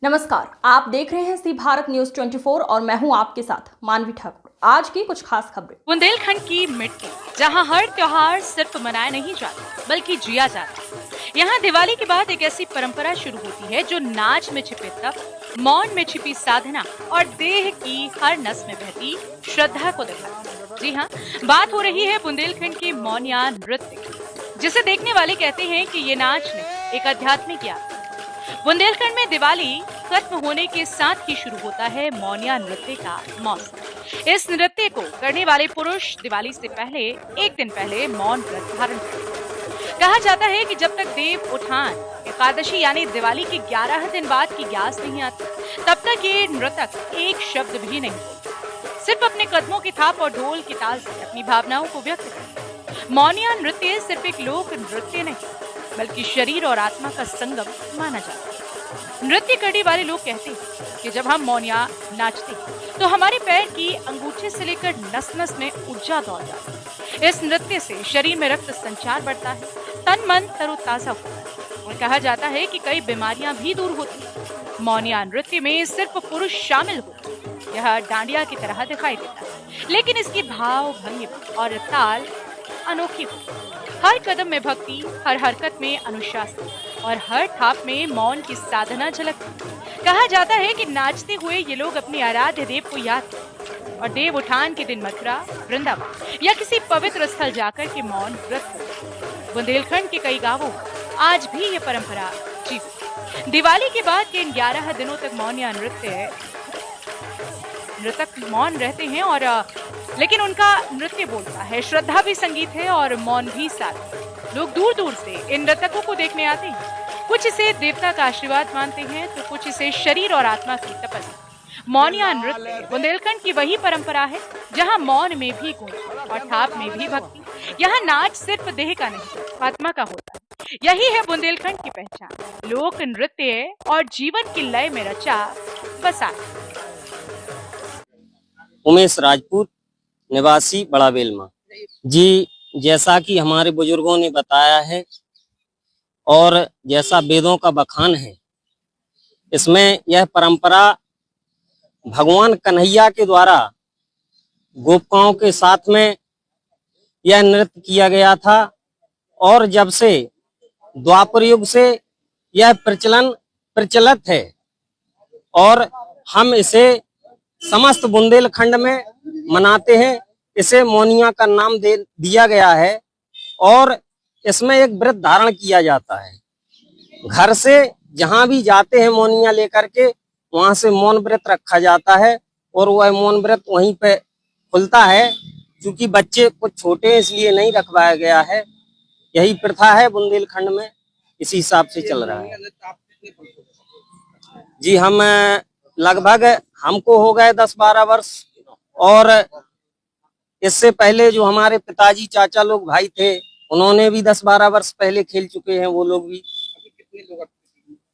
नमस्कार, आप देख रहे हैं सी भारत न्यूज 24 और मैं हूं आपके साथ मानवी ठाकुर। आज की कुछ खास खबरें। बुंदेलखंड की मिट्टी, जहां हर त्योहार सिर्फ मनाया नहीं जाता बल्कि जिया जाता है। यहाँ दिवाली के बाद एक ऐसी परंपरा शुरू होती है जो नाच में छिपे तप, मौन में छिपी साधना और देह की हर नस में बहती श्रद्धा को दिखाती है। जी हाँ, बात हो रही है बुंदेलखंड के मौनिया नृत्य की, जिसे देखने वाले कहते हैं कि ये नाच नहीं, एक आध्यात्मिक यात्रा। बुंदेलखंड में दिवाली खत्म होने के साथ ही शुरू होता है मौनिया नृत्य का मौसम। इस नृत्य को करने वाले पुरुष दिवाली से पहले एक दिन पहले मौन व्रत धारण करते हैं। कहा जाता है कि जब तक देव उठान एकादशी यानी दिवाली के 11 दिन बाद की ग्यास नहीं आती, तब तक ये नृतक एक शब्द भी नहीं बोलते, सिर्फ अपने कदमों की थाप और ढोल की ताल से अपनी भावनाओं को व्यक्त करते। मौनिया नृत्य सिर्फ एक लोक नृत्य नहीं बल्कि शरीर और आत्मा का संगम माना जाता है। नृत्य करने वाले लोग कहते हैं कि जब हम मौनिया नाचते हैं तो हमारे पैर की अंगूठे से लेकर नस नस में ऊर्जा दौड़ जाती है। इस नृत्य से शरीर में रक्त संचार बढ़ता है, तन मन तरोताजा होता है और कहा जाता है कि कई बीमारियां भी दूर होती हैं। मौनिया नृत्य में सिर्फ पुरुष शामिल होते हैं। यह डांडिया की तरह दिखाई देता है, लेकिन इसकी भाव भंगिमा और ताल अनोखी होती है। हर कदम में भक्ति, हर हरकत में अनुशासन और हर थाप में मौन की साधना झलकती है। कहा जाता है कि नाचते हुए ये लोग अपने आराध्य देव को याद करते और देव उठान के दिन मथुरा, वृंदावन या किसी पवित्र स्थल जाकर के मौन व्रत करते। बुंदेलखंड के कई गांवों आज भी ये परंपरा जीवित। दिवाली के बाद के इन 11 दिनों तक मौनिया नृतक मौन रहते हैं और लेकिन उनका नृत्य बोलता है, श्रद्धा भी संगीत है और मौन भी साथ। लोग दूर दूर से इन नृतकों को देखने आते हैं। कुछ इसे देवता का आशीर्वाद मानते हैं तो कुछ इसे शरीर और आत्मा की तपस्या। मौनिया नृत्य बुंदेलखंड की वही परंपरा है जहां मौन में भी गुण और थाप में भी भक्ति। यहाँ नाच सिर्फ देह का नहीं, आत्मा का होता है। यही है बुंदेलखंड की पहचान, लोक नृत्य और जीवन की लय में रचा बसा। उमेश राजपूत, निवासी बड़ा बेलमा जी। जैसा कि हमारे बुजुर्गों ने बताया है और जैसा वेदों का बखान है, इसमें यह परंपरा भगवान कन्हैया के द्वारा गोपिकाओं के साथ में यह नृत्य किया गया था और जब से द्वापर युग से यह प्रचलित है और हम इसे समस्त बुंदेलखंड में मनाते हैं। इसे मौनिया का नाम दिया गया है और इसमें एक व्रत धारण किया जाता है। घर से जहां भी जाते हैं मौनिया लेकर के, वहां से मौन व्रत रखा जाता है और वह मौन व्रत वहीं पे खुलता है। क्योंकि बच्चे कुछ छोटे हैं इसलिए नहीं रखवाया गया है। यही प्रथा है बुंदेलखंड में, इसी हिसाब से चल रहा है जी। हम लगभग हमको हो गए 10-12 वर्ष और इससे पहले जो हमारे पिताजी चाचा लोग भाई थे उन्होंने भी 10-12 वर्ष पहले खेल चुके हैं। वो लोग भी।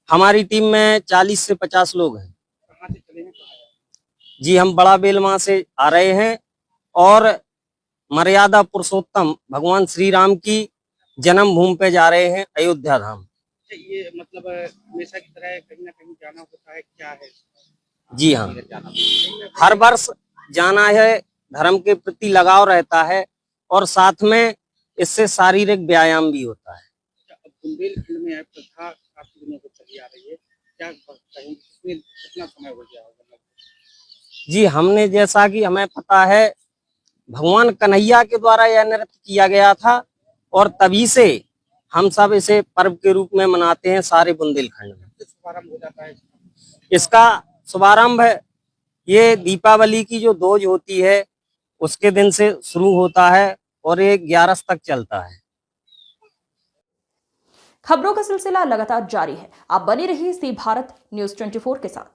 हमारी टीम में 40 से 50 लोग हैं जी। हम बड़ा बेलमा से आ रहे हैं और मर्यादा पुरुषोत्तम भगवान श्री राम की जन्मभूमि पे जा रहे हैं, अयोध्या धाम। ये मतलब हमेशा की तरह कहीं ना कहीं जाना होता है, क्या है? जी हाँ, हर वर्ष जाना है। धर्म के प्रति लगाव रहता है और साथ में इससे शारीरिक व्यायाम भी होता है। बुंदेलखंड में यह प्रथा काफी दिनों से चली आ रही है, क्या कहीं कितना समय हो गया होगा? जी, हमने जैसा कि हमें पता है भगवान कन्हैया के द्वारा यह नृत्य किया गया था और तभी से हम सब इसे पर्व के रूप में मनाते हैं सारे बुंदेलखंड में। शुभारंभ हो जाता है इसका शुभारंभ ये दीपावली की जो दोज होती है उसके दिन से शुरू होता है और ये 11 तक चलता है। खबरों का सिलसिला लगातार जारी है। आप बने रहिए सी भारत न्यूज 24 के साथ।